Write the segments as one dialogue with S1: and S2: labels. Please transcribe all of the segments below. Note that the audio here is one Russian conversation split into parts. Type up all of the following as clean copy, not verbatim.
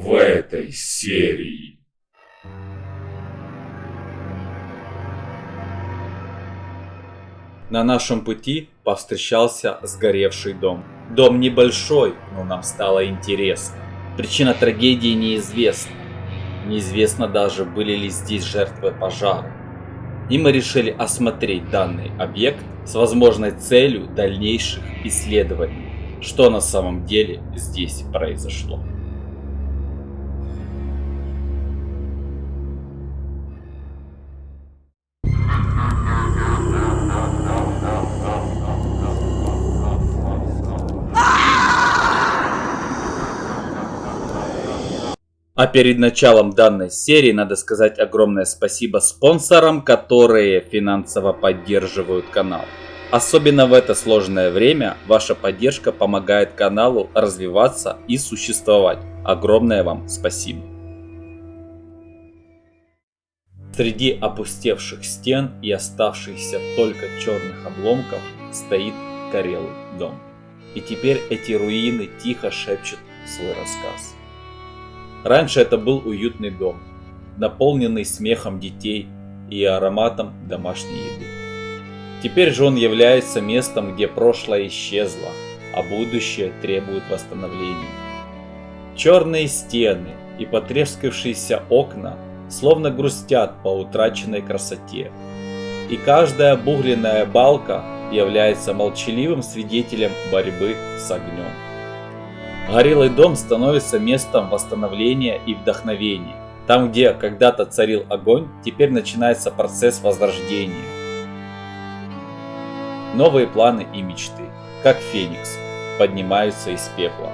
S1: в этой серии.
S2: На нашем пути повстречался сгоревший дом. Дом небольшой, но нам стало интересно. Причина трагедии неизвестна. Неизвестно даже, были ли здесь жертвы пожара. И мы решили осмотреть данный объект с возможной целью дальнейших исследований, что на самом деле здесь произошло. А перед началом данной серии надо сказать огромное спасибо спонсорам, которые финансово поддерживают канал. Особенно в это сложное время ваша поддержка помогает каналу развиваться и существовать. Огромное вам спасибо. Среди опустевших стен и оставшихся только черных обломков стоит горелый дом. И теперь эти руины тихо шепчут свой рассказ. Раньше это был уютный дом, наполненный смехом детей и ароматом домашней еды. Теперь же он является местом, где прошлое исчезло, а будущее требует восстановления. Черные стены и потрескавшиеся окна словно грустят по утраченной красоте. И каждая обугленная балка является молчаливым свидетелем борьбы с огнем. Горелый дом становится местом восстановления и вдохновения. Там, где когда-то царил огонь, теперь начинается процесс возрождения. Новые планы и мечты, как феникс, поднимаются из пепла.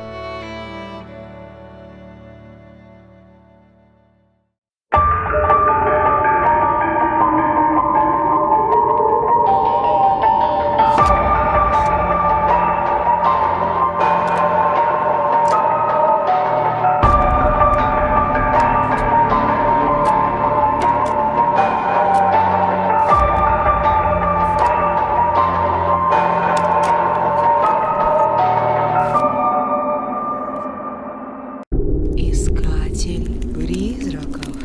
S3: Искатель призраков.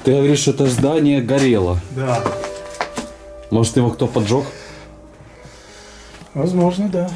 S4: Ты говоришь, это здание горело.
S5: Да,
S4: Может, его кто поджег?
S5: возможно, да.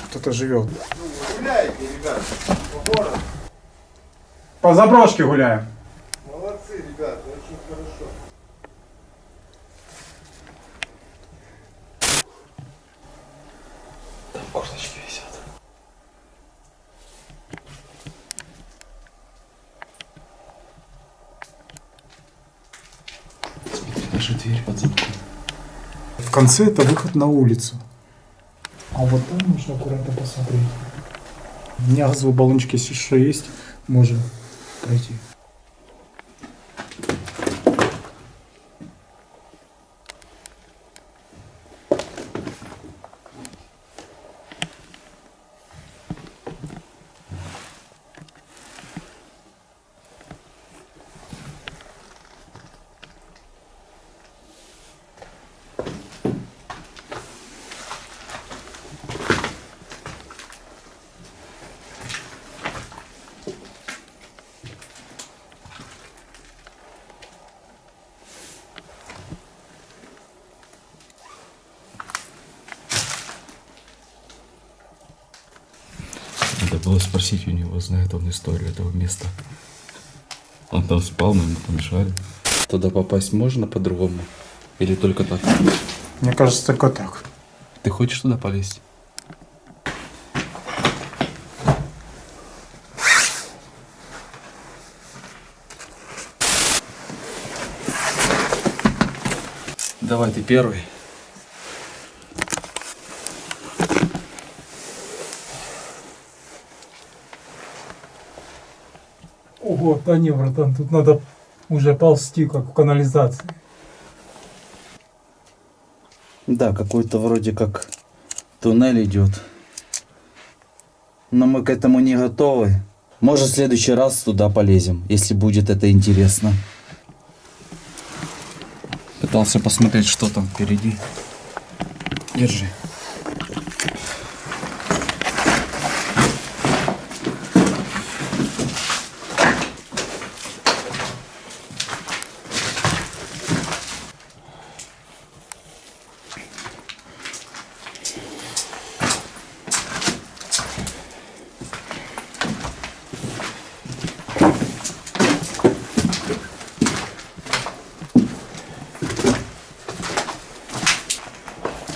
S5: Кто-то живет.
S6: Гуляйте, ребят, по городу.
S5: По заброшке гуляем.
S4: Там курточки висят. Смотри, даже дверь под замком.
S5: В конце это выход на улицу. А вот там нужно аккуратно посмотреть. У меня газовые баллончики, если что есть, можем пройти.
S4: Надо было спросить у него, знает он историю этого места. Он там спал, мы ему помешали. Туда попасть можно по-другому? Или только так?
S5: Мне кажется, только так.
S4: Ты хочешь туда полезть? Давай, ты первый.
S5: Ого, да не, братан, тут надо уже ползти, как в канализации.
S6: Да, какой-то вроде как туннель идет. Но мы к этому не готовы. Может, в следующий раз туда полезем, если будет это интересно.
S4: Пытался посмотреть, что там впереди. Держи.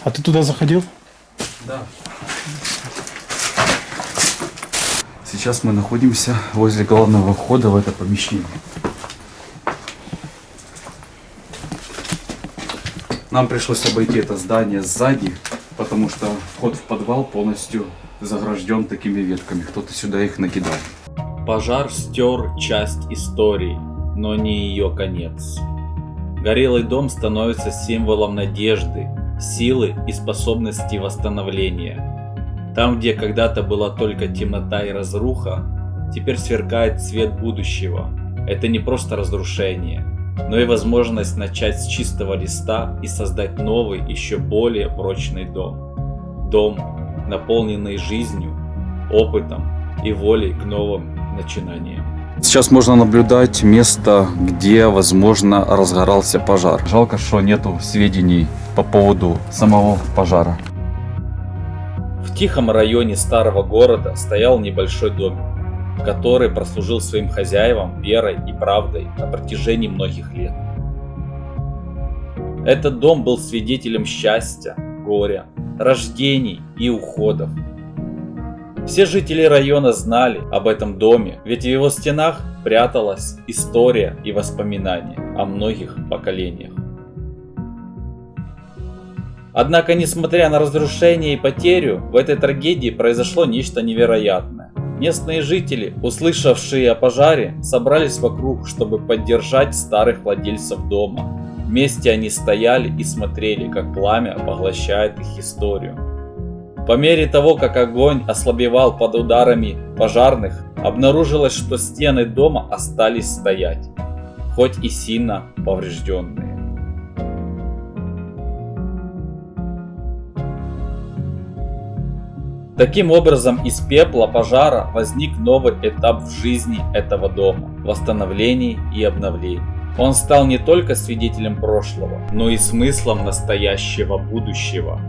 S5: А ты туда заходил?
S4: Да. Сейчас мы находимся возле главного входа в это помещение. Нам пришлось обойти это здание сзади, потому что вход в подвал полностью загражден такими ветками. Кто-то сюда их накидал.
S2: Пожар стер часть истории, но не ее конец. Горелый дом становится символом надежды, силы и способности восстановления. Там, где когда-то была только темнота и разруха, теперь сверкает свет будущего. Это не просто разрушение, но и возможность начать с чистого листа и создать новый, еще более прочный дом. Дом, наполненный жизнью, опытом и волей к новым начинаниям.
S4: Сейчас можно наблюдать место, где, возможно, разгорался пожар. Жалко, что нету сведений по поводу самого пожара.
S2: В тихом районе старого города стоял небольшой домик, который прослужил своим хозяевам верой и правдой на протяжении многих лет. Этот дом был свидетелем счастья, горя, рождений и уходов. Все жители района знали об этом доме, ведь в его стенах пряталась история и воспоминания о многих поколениях. Однако, несмотря на разрушение и потерю, в этой трагедии произошло нечто невероятное. Местные жители, услышавшие о пожаре, собрались вокруг, чтобы поддержать старых владельцев дома. Вместе они стояли и смотрели, как пламя поглощает их историю. По мере того, как огонь ослабевал под ударами пожарных, обнаружилось, что стены дома остались стоять, хоть и сильно поврежденные. Таким образом, из пепла пожара возник новый этап в жизни этого дома – восстановлений и обновлений. Он стал не только свидетелем прошлого, но и смыслом настоящего будущего.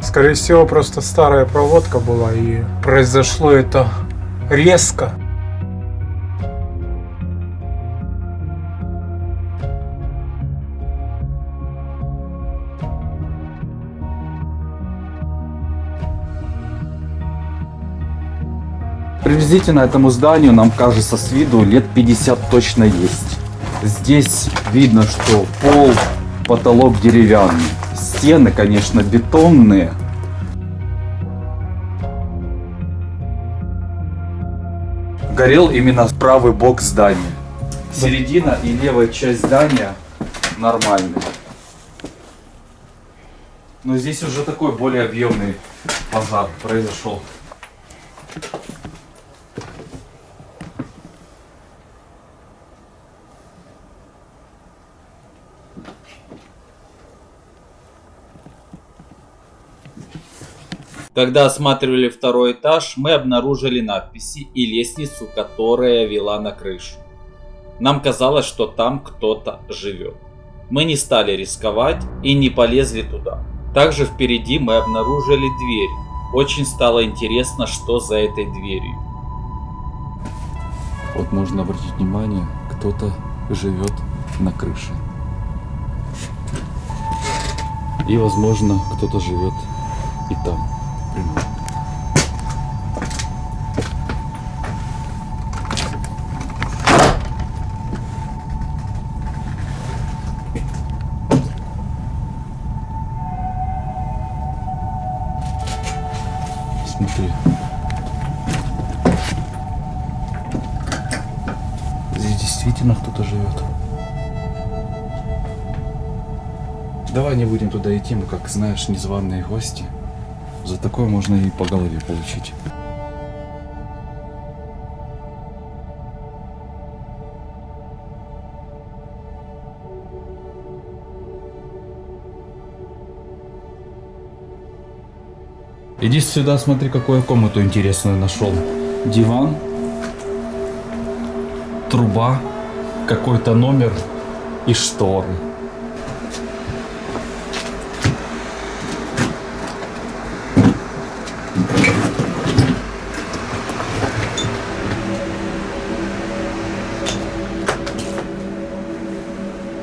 S5: Скорее всего, просто старая проводка была, и произошло это резко.
S6: Приблизительно этому зданию, нам кажется, с виду лет 50 точно есть. Здесь видно, что пол, потолок деревянный. Стены, конечно, бетонные. Горел именно правый бок здания. Середина и левая часть здания нормальные. Но здесь уже такой более объемный пожар произошел.
S2: Когда осматривали второй этаж, мы обнаружили надписи и лестницу, которая вела на крышу. Нам казалось, что там кто-то живет. Мы не стали рисковать и не полезли туда. Также впереди мы обнаружили дверь. Очень стало интересно, что за этой дверью.
S4: Вот можно обратить внимание, кто-то живет на крыше. И возможно, кто-то живет и там. Прямо. Смотри. Здесь действительно кто-то живет. Давай не будем туда идти, мы, как знаешь, незваные гости. За такое можно и по голове получить. Иди сюда, смотри, какую я комнату интересную нашел. Диван, труба, какой-то номер и шторы.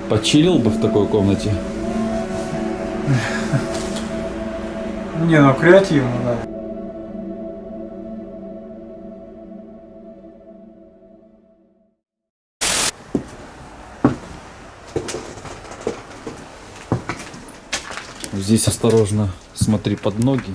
S4: Почилил бы в такой комнате?
S5: Не, ну креативно, да.
S4: Здесь осторожно смотри под ноги.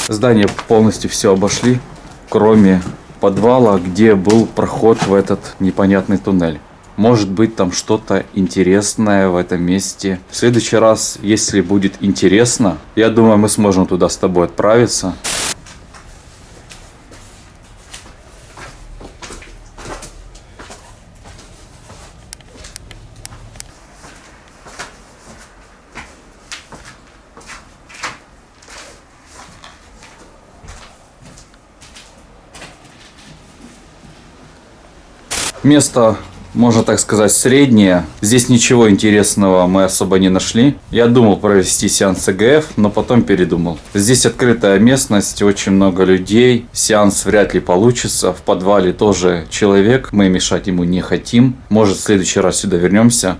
S6: Здание полностью все обошли, кроме подвала, где был проход в этот непонятный туннель. Может быть, там что-то интересное в этом месте. В следующий раз, если будет интересно, я думаю, мы сможем туда с тобой отправиться. Место, можно так сказать, среднее. Здесь ничего интересного мы особо не нашли. Я думал провести сеанс ЭГФ, но потом передумал. Здесь открытая местность, очень много людей. Сеанс вряд ли получится. В подвале тоже человек. Мы мешать ему не хотим. Может, в следующий раз сюда вернемся.